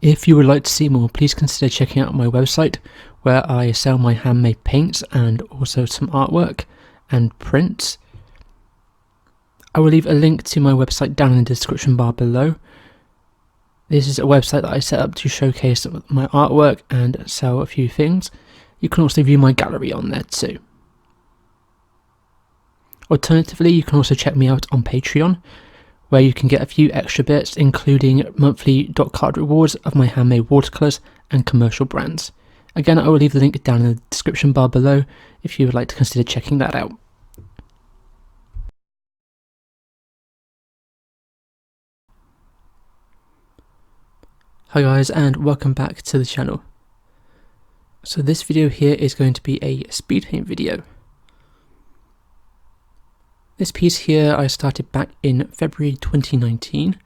If you would like to see more, please consider checking out my website where I sell my handmade paints and also some artwork and prints. I will leave a link to my website down in the description bar below. This is a website that I set up to showcase my artwork and sell a few things. You can also view my gallery on there too. Alternatively, you can also check me out on Patreon, where you can get a few extra bits, including monthly dot card rewards of my handmade watercolours and commercial brands. Again, I will leave the link down in the description bar below if you would like to consider checking that out. Hi guys, and welcome back to the channel. So this video here is going to be a speed paint video. This piece here I started back in February 2019,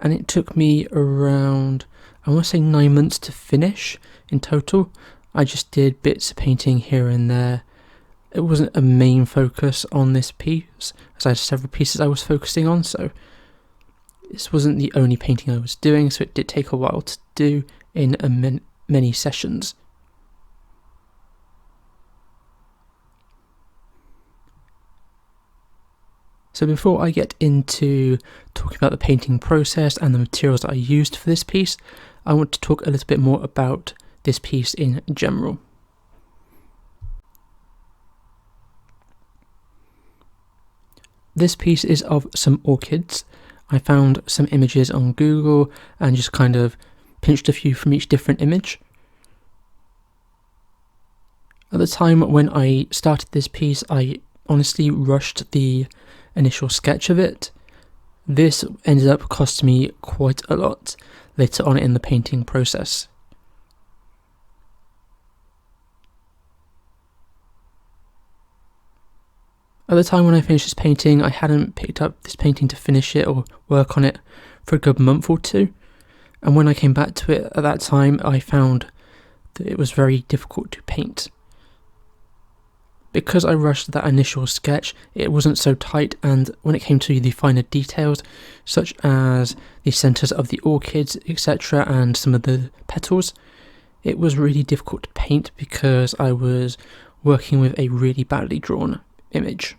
and it took me around, I want to say 9 months to finish in total. I just did bits of painting here and there. It wasn't a main focus on this piece, as I had several pieces I was focusing on, so this wasn't the only painting I was doing, so it did take a while to do in many sessions. So before I get into talking about the painting process and the materials that I used for this piece, I want to talk a little bit more about this piece in general. This piece is of some orchids. I found some images on Google and just kind of pinched a few from each different image. At the time when I started this piece, I honestly rushed the initial sketch of it. This ended up costing me quite a lot later on in the painting process. At the time when I finished this painting, I hadn't picked up this painting to finish it or work on it for a good month or two, and when I came back to it at that time, I found that it was very difficult to paint. Because I rushed that initial sketch, it wasn't so tight, and when it came to the finer details, such as the centres of the orchids, etc., and some of the petals, it was really difficult to paint because I was working with a really badly drawn image.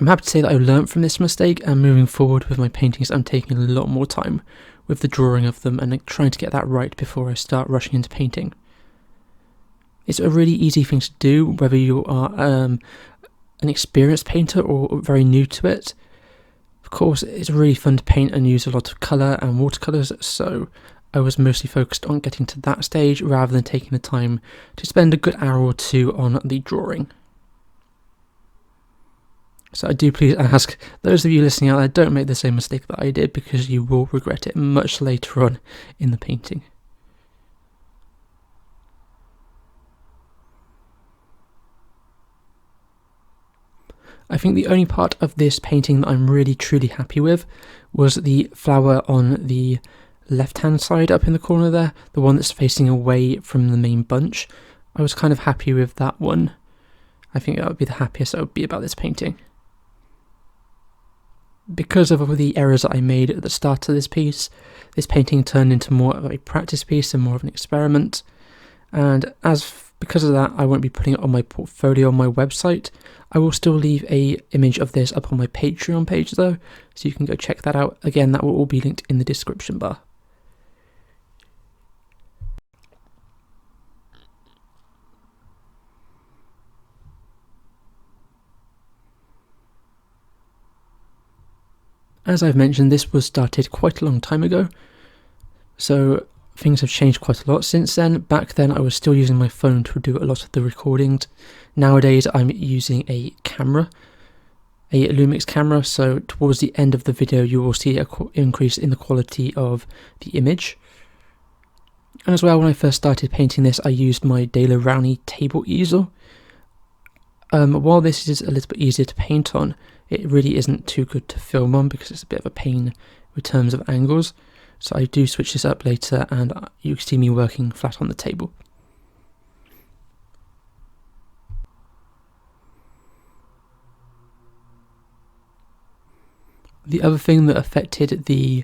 I'm happy to say that I learned from this mistake, and moving forward with my paintings, I'm taking a lot more time with the drawing of them and trying to get that right before I start rushing into painting. It's a really easy thing to do, whether you are an experienced painter or very new to it. Of course, it's really fun to paint and use a lot of colour and watercolours, so I was mostly focused on getting to that stage rather than taking the time to spend a good hour or two on the drawing. So I do please ask those of you listening out there, don't make the same mistake that I did, because you will regret it much later on in the painting. I think the only part of this painting that I'm really truly happy with was the flower on the left hand side up in the corner there, the one that's facing away from the main bunch. I was kind of happy with that one. I think that would be the happiest I would be about this painting. Because of the errors that I made at the start of this piece, this painting turned into more of a practice piece and more of an experiment, and because of that, I won't be putting it on my portfolio on my website. I will still leave an image of this up on my Patreon page though, so you can go check that out. Again, that will all be linked in the description bar. As I've mentioned, this was started quite a long time ago, so things have changed quite a lot since then. Back then I was still using my phone to do a lot of the recordings. Nowadays I'm using a camera, a Lumix camera, so towards the end of the video you will see an increase in the quality of the image. And as well, when I first started painting this, I used my Daler Rowney table easel. While this is a little bit easier to paint on, it really isn't too good to film on because it's a bit of a pain in terms of angles. So I do switch this up later, and you can see me working flat on the table. The other thing that affected the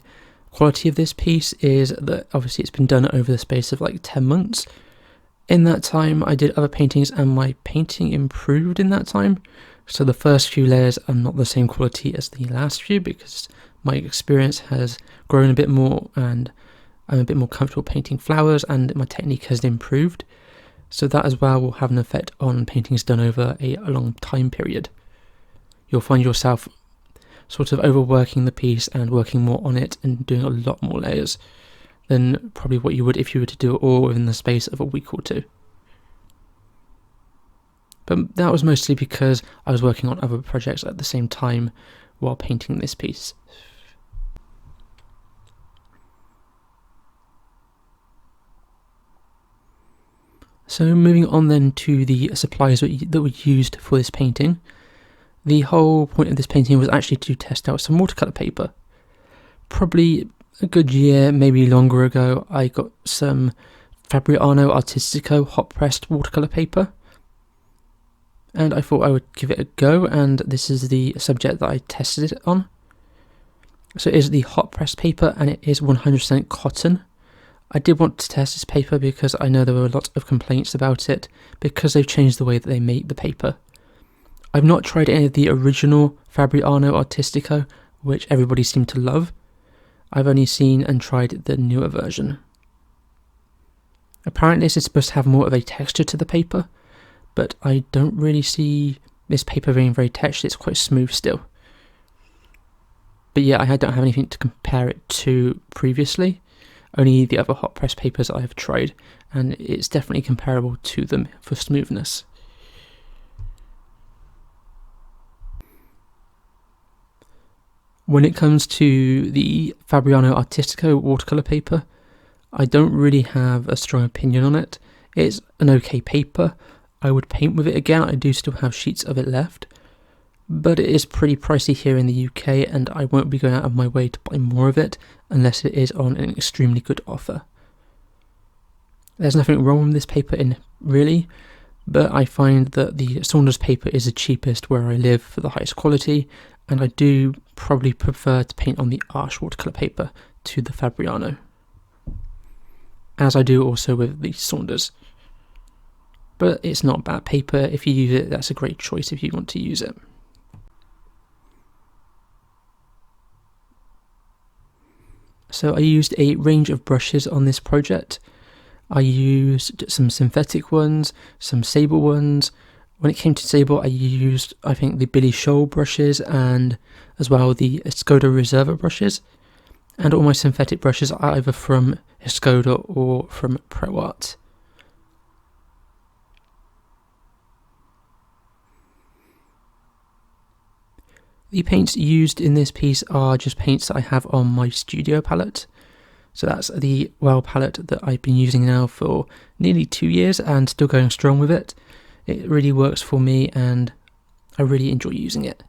quality of this piece is that obviously it's been done over the space of like 10 months. In that time I did other paintings and my painting improved in that time. So the first few layers are not the same quality as the last few because my experience has grown a bit more and I'm a bit more comfortable painting flowers and my technique has improved. So that as well will have an effect on paintings done over a long time period. You'll find yourself sort of overworking the piece and working more on it and doing a lot more layers than probably what you would if you were to do it all within the space of a week or two. But that was mostly because I was working on other projects at the same time while painting this piece. So moving on then to the supplies that were used for this painting. The whole point of this painting was actually to test out some watercolour paper. Probably a good year, maybe longer ago, I got some Fabriano Artistico hot pressed watercolour paper. And I thought I would give it a go, and this is the subject that I tested it on. So it is the hot pressed paper and it is 100% cotton. I did want to test this paper because I know there were a lot of complaints about it because they've changed the way that they make the paper. I've not tried any of the original Fabriano Artistico, which everybody seemed to love. I've only seen and tried the newer version. Apparently this is supposed to have more of a texture to the paper, but I don't really see this paper being very textured. It's quite smooth still. But yeah, I don't have anything to compare it to previously, only the other hot press papers I have tried, and it's definitely comparable to them for smoothness. When it comes to the Fabriano Artistico watercolour paper, I don't really have a strong opinion on it. It's an okay paper. I would paint with it again. I do still have sheets of it left, but it is pretty pricey here in the UK and I won't be going out of my way to buy more of it unless it is on an extremely good offer. There's nothing wrong with this paper really, but I find that the Saunders paper is the cheapest where I live for the highest quality, and I do probably prefer to paint on the Arches watercolour paper to the Fabriano, as I do also with the Saunders. But it's not bad paper. If you use it, that's a great choice if you want to use it. So I used a range of brushes on this project. I used some synthetic ones, some sable ones. When it came to sable, I used, I think, the Billy Shoal brushes and as well the Escoda Reserva brushes. And all my synthetic brushes are either from Escoda or from ProArt. The paints used in this piece are just paints that I have on my studio palette. So that's the Well palette that I've been using now for nearly 2 years and still going strong with it. It really works for me and I really enjoy using it.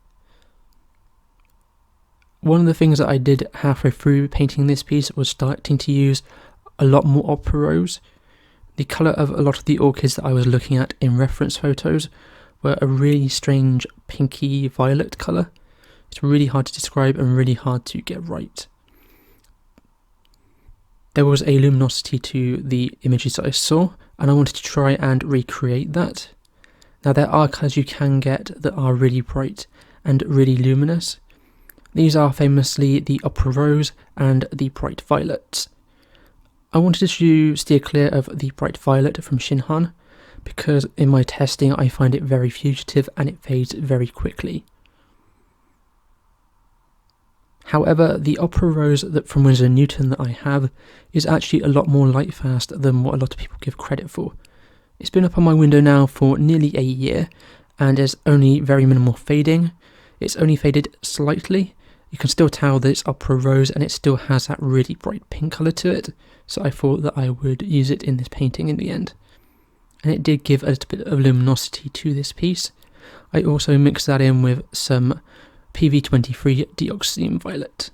One of the things that I did halfway through painting this piece was starting to use a lot more opera rose. The colour of a lot of the orchids that I was looking at in reference photos were a really strange pinky violet colour. It's really hard to describe and really hard to get right. There was a luminosity to the images that I saw and I wanted to try and recreate that. Now there are colours you can get that are really bright and really luminous. These are famously the opera rose and the bright violet. I wanted to steer clear of the bright violet from Shinhan because in my testing I find it very fugitive and it fades very quickly. However, the opera rose that from Winsor & Newton that I have is actually a lot more light fast than what a lot of people give credit for. It's been up on my window now for nearly a year and there's only very minimal fading. It's only faded slightly. You can still tell that it's opera rose and it still has that really bright pink colour to it, so I thought that I would use it in this painting in the end. And it did give a little bit of luminosity to this piece. I also mixed that in with some PV23 Dioxazine Violet.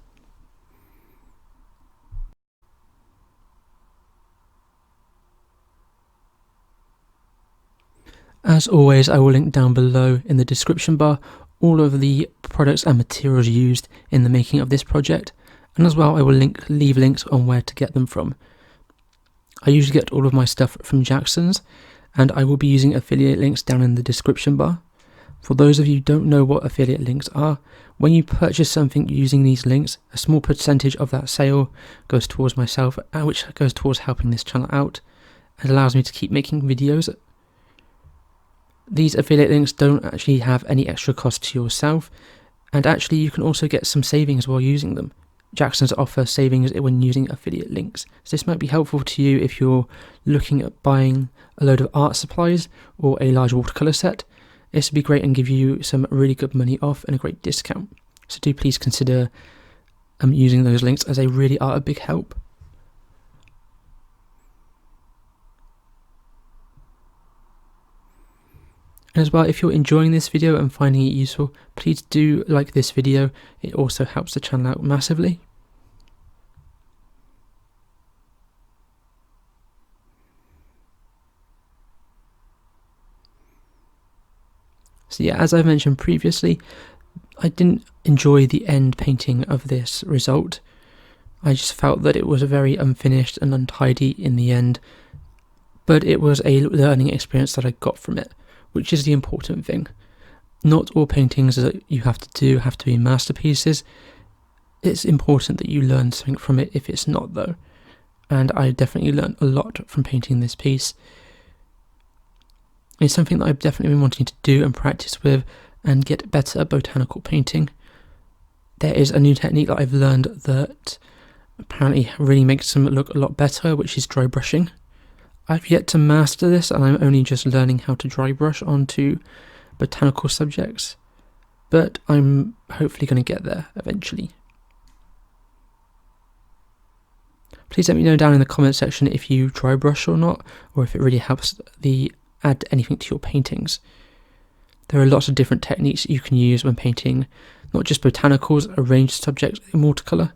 As always, I will link down below in the description bar all of the products and materials used in the making of this project, And as well, I will leave links on where to get them from. I usually get all of my stuff from Jackson's, and I will be using affiliate links down in the description bar. For those of you who don't know what affiliate links are, when you purchase something using these links, a small percentage of that sale goes towards myself, which goes towards helping this channel out. It allows me to keep making videos. These affiliate links don't actually have any extra cost to yourself, and actually you can also get some savings while using them. Jackson's offer savings when using affiliate links, so this might be helpful to you if you're looking at buying a load of art supplies or a large watercolour set. This would be great and give you some really good money off and a great discount. So do please consider using those links, as they really are a big help. And as well, if you're enjoying this video and finding it useful, please do like this video. It also helps the channel out massively. So yeah, as I mentioned previously, I didn't enjoy the end painting of this result. I just felt that it was very unfinished and untidy in the end, but it was a learning experience that I got from it, which is the important thing. Not all paintings that you have to do have to be masterpieces. It's important that you learn something from it if it's not, though. And I definitely learned a lot from painting this piece. It's something that I've definitely been wanting to do and practice with and get better at botanical painting. There is a new technique that I've learned that apparently really makes them look a lot better, which is dry brushing. I've yet to master this, and I'm only just learning how to dry brush onto botanical subjects, but I'm hopefully going to get there eventually. Please let me know down in the comment section if you dry brush or not, or if it really helps add anything to your paintings. There are lots of different techniques you can use when painting, not just botanicals, arranged subjects in watercolour.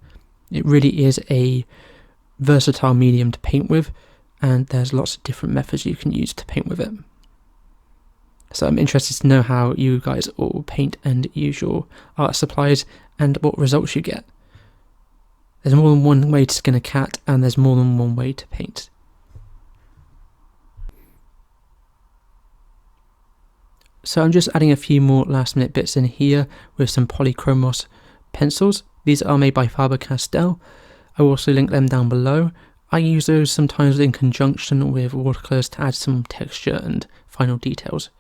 It really is a versatile medium to paint with, and there's lots of different methods you can use to paint with it. So I'm interested to know how you guys all paint and use your art supplies and what results you get. There's more than one way to skin a cat, and there's more than one way to paint. So I'm just adding a few more last minute bits in here with some polychromos pencils. These are made by Faber-Castell. I will also link them down below. I use those sometimes in conjunction with watercolours to add some texture and final details.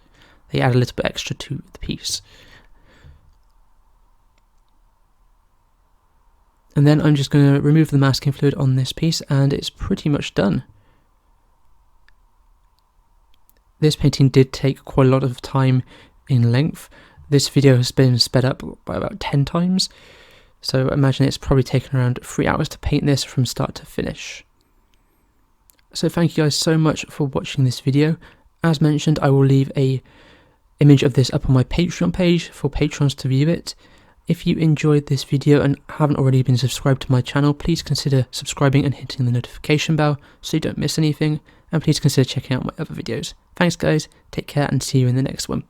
They add a little bit extra to the piece. And then I'm just going to remove the masking fluid on this piece, and it's pretty much done. This painting did take quite a lot of time in length. This video has been sped up by about 10 times, so imagine it's probably taken around 3 hours to paint this from start to finish. So thank you guys so much for watching this video. As mentioned, I will leave an image of this up on my Patreon page for patrons to view it. If you enjoyed this video and haven't already been subscribed to my channel, please consider subscribing and hitting the notification bell so you don't miss anything, and please consider checking out my other videos. Thanks guys, take care and see you in the next one.